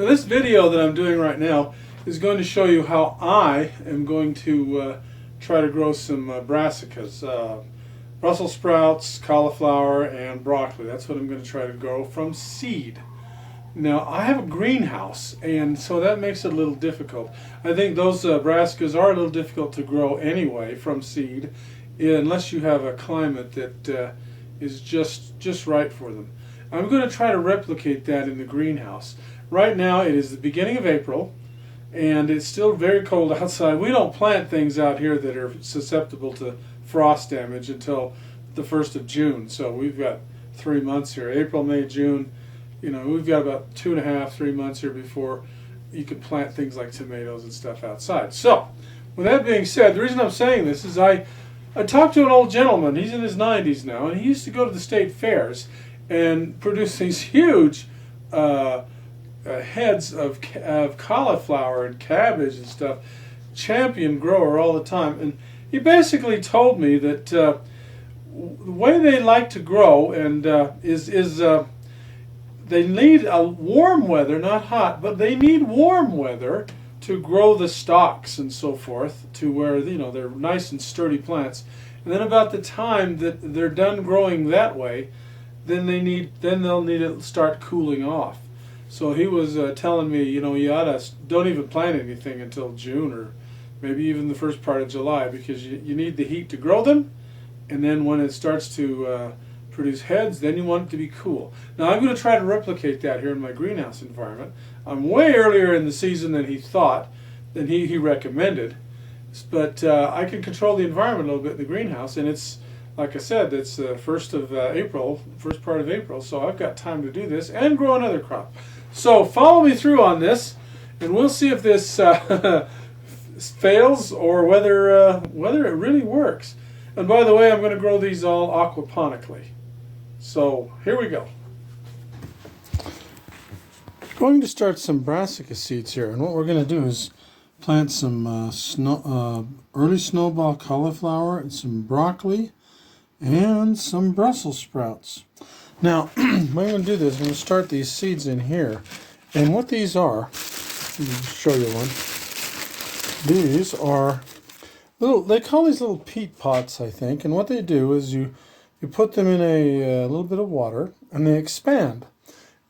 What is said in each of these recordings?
Now this video that I'm doing right now is going to show you how I am going to try to grow some brassicas, Brussels sprouts, cauliflower, and broccoli. That's what I'm going to try to grow from seed. Now I have a greenhouse, and so that makes it a little difficult. I think those brassicas are a little difficult to grow anyway from seed, unless you have a climate that is just right for them. I'm going to try to replicate that in the greenhouse. Right now it is the beginning of April, and it's still very cold outside. We don't plant things out here that are susceptible to frost damage until the 1st of June. So we've got 3 months here, April, May, June. You know, we've got about 2.5, 3 months here before you can plant things like tomatoes and stuff outside. So, with that being said, the reason I'm saying this is I talked to an old gentleman. He's in his 90s now, and he used to go to the state fairs and produce these huge heads of cauliflower and cabbage and stuff. Champion grower all the time. And he basically told me that the way they like to grow and they need a warm weather, not hot, but they need warm weather to grow the stalks and so forth to where, you know, they're nice and sturdy plants. And then about the time that they're done growing that way, then they'll need to start cooling off. So he was telling me, you know, you don't even plant anything until June or maybe even the first part of July, because you need the heat to grow them, and then when it starts to produce heads, then you want it to be cool. Now I'm going to try to replicate that here in my greenhouse environment. I'm way earlier in the season than he recommended, but I can control the environment a little bit in the greenhouse, and it's, like I said, it's the 1st of April, first part of April, so I've got time to do this and grow another crop. So follow me through on this, and we'll see if this fails or whether it really works. And by the way, I'm going to grow these all aquaponically. So here we go. I'm going to start some brassica seeds here, and what we're going to do is plant some early snowball cauliflower and some broccoli and some Brussels sprouts. Now, what I'm going to do is I'm going to start these seeds in here, and what these are, let me show you one. These are little, they call these little peat pots, I think, and what they do is you put them in a little bit of water, and they expand.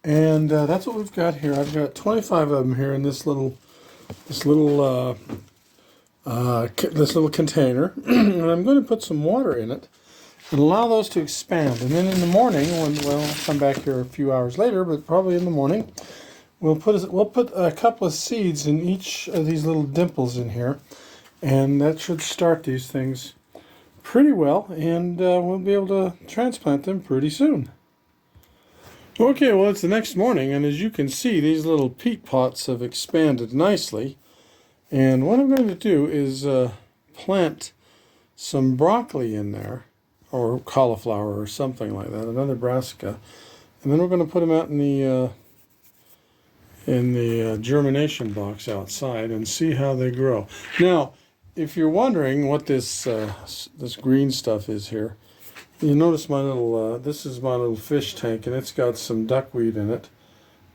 And that's what we've got here. I've got 25 of them here in this little container, and I'm going to put some water in it and allow those to expand. And then in the morning, I'll come back here a few hours later, but probably in the morning, we'll put a couple of seeds in each of these little dimples in here, and that should start these things pretty well, and we'll be able to transplant them pretty soon. Okay, well, it's the next morning, and as you can see, these little peat pots have expanded nicely. And what I'm going to do is plant some broccoli in there, or cauliflower or something like that, another brassica. And then we're going to put them out in the germination box outside and see how they grow. Now, if you're wondering what this green stuff is here, you notice my little, this is my little fish tank, and it's got some duckweed in it.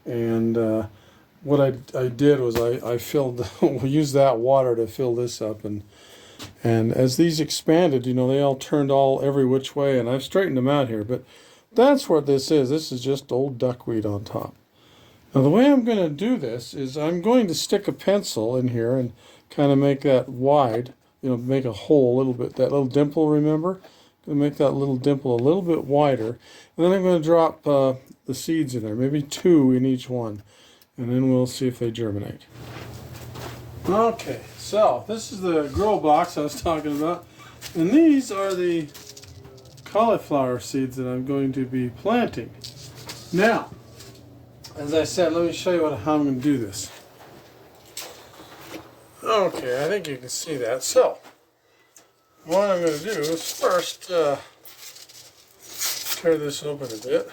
And what I did was I filled, used that water to fill this up, and as these expanded, you know, they all turned every which way, and I've straightened them out here. But that's what this is. This is just old duckweed on top. Now the way I'm going to do this is I'm going to stick a pencil in here and kind of make that wide, you know, make a hole a little bit, that little dimple, remember? Going to make that little dimple a little bit wider, and then I'm going to drop the seeds in there, maybe 2 in each one, and then we'll see if they germinate. Okay, so this is the grow box I was talking about, and these are the cauliflower seeds that I'm going to be planting. Now, as I said, let me show you how I'm going to do this. Okay, I think you can see that. So, what I'm going to do is first tear this open a bit.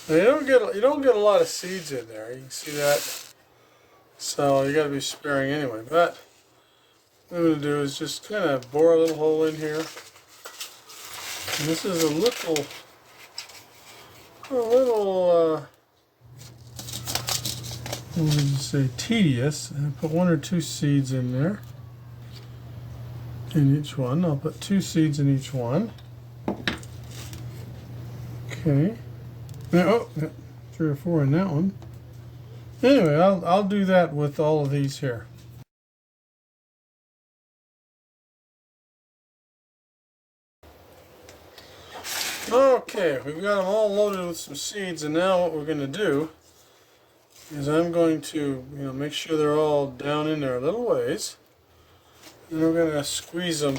Now you don't get a lot of seeds in there. You can see that. So you got to be sparing anyway. But what I'm going to do is just kind of bore a little hole in here. And this is a little we'll just say tedious, and put 1 or 2 seeds in there. In each one. I'll put 2 seeds in each one. Okay. Now, oh, 3 or 4 in that one. Anyway, I'll do that with all of these here. Okay, we've got them all loaded with some seeds, and now what we're going to do is I'm going to, make sure they're all down in there a little ways. And we're going to squeeze them,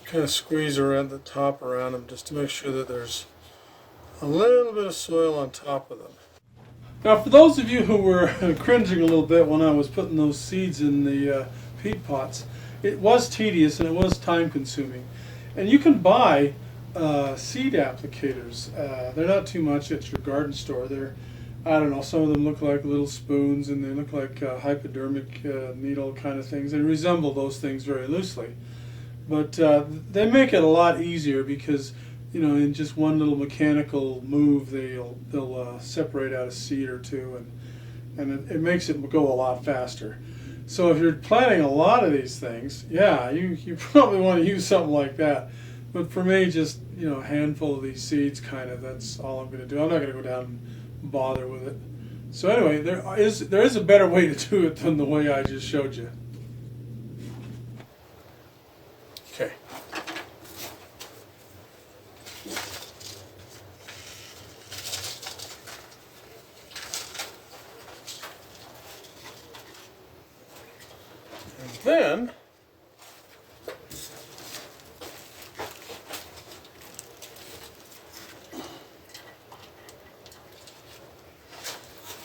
kind of squeeze around the top around them just to make sure that there's a little bit of soil on top of them. Now, for those of you who were cringing a little bit when I was putting those seeds in the peat pots, it was tedious and it was time consuming. And you can buy seed applicators. They're not too much at your garden store. They're, I don't know, some of them look like little spoons and they look like hypodermic needle kind of things. They resemble those things very loosely. But they make it a lot easier because, in just one little mechanical move they'll separate out a seed or two, and it makes it go a lot faster. So if you're planting a lot of these things, yeah, you probably want to use something like that. But for me, just a handful of these seeds, that's all I'm going to do. I'm not going to go down and bother with it. So anyway, there is a better way to do it than the way I just showed you. Okay.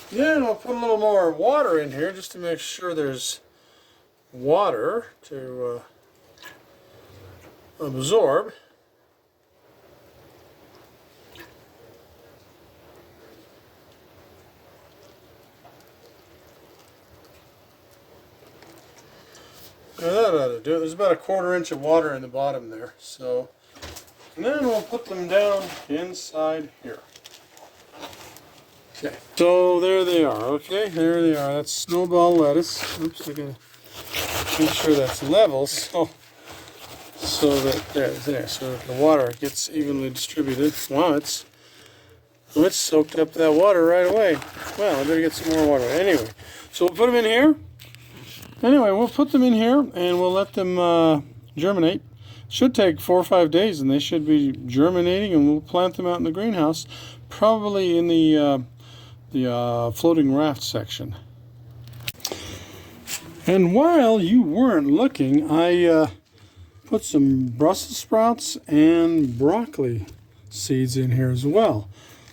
And then we'll put a little more water in here just to make sure there's water to absorb. Now that ought to do it. There's about a 1/4 inch of water in the bottom there. So, and then we'll put them down inside here. Okay. So there they are. Okay, there they are. That's snowball lettuce. Oops, I gotta make sure that's level so that there, so that the water gets evenly distributed. Wow, it's soaked up that water right away. Well, I better get some more water. Anyway, so we'll put them in here. Anyway, we'll put them in here and we'll let them germinate. Should take 4 or 5 days and they should be germinating, and we'll plant them out in the greenhouse, probably in the floating raft section. And while you weren't looking, I put some Brussels sprouts and broccoli seeds in here as well.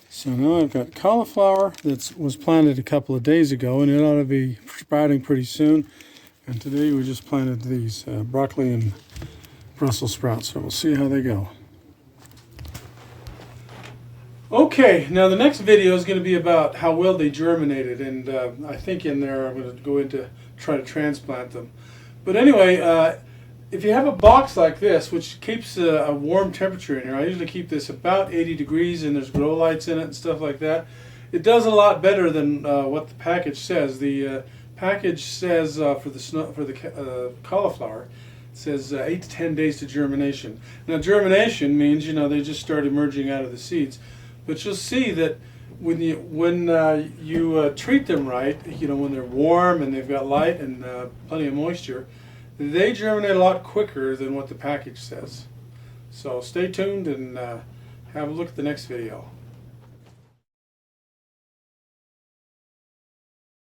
So now I've got cauliflower that was planted a couple of days ago, and it ought to be sprouting pretty soon. And today we just planted these broccoli and Brussels sprouts, so we'll see how they go. Okay, now the next video is going to be about how well they germinated, and I think in there I'm going to go into try to transplant them. But anyway, if you have a box like this, which keeps a warm temperature in here, I usually keep this about 80 degrees, and there's grow lights in it and stuff like that. It does a lot better than what the package says. The package says for the cauliflower, it says 8 to 10 days to germination. Now germination means they just start emerging out of the seeds, but you'll see that when you treat them right, when they're warm and they've got light and plenty of moisture, they germinate a lot quicker than what the package says. So stay tuned and have a look at the next video.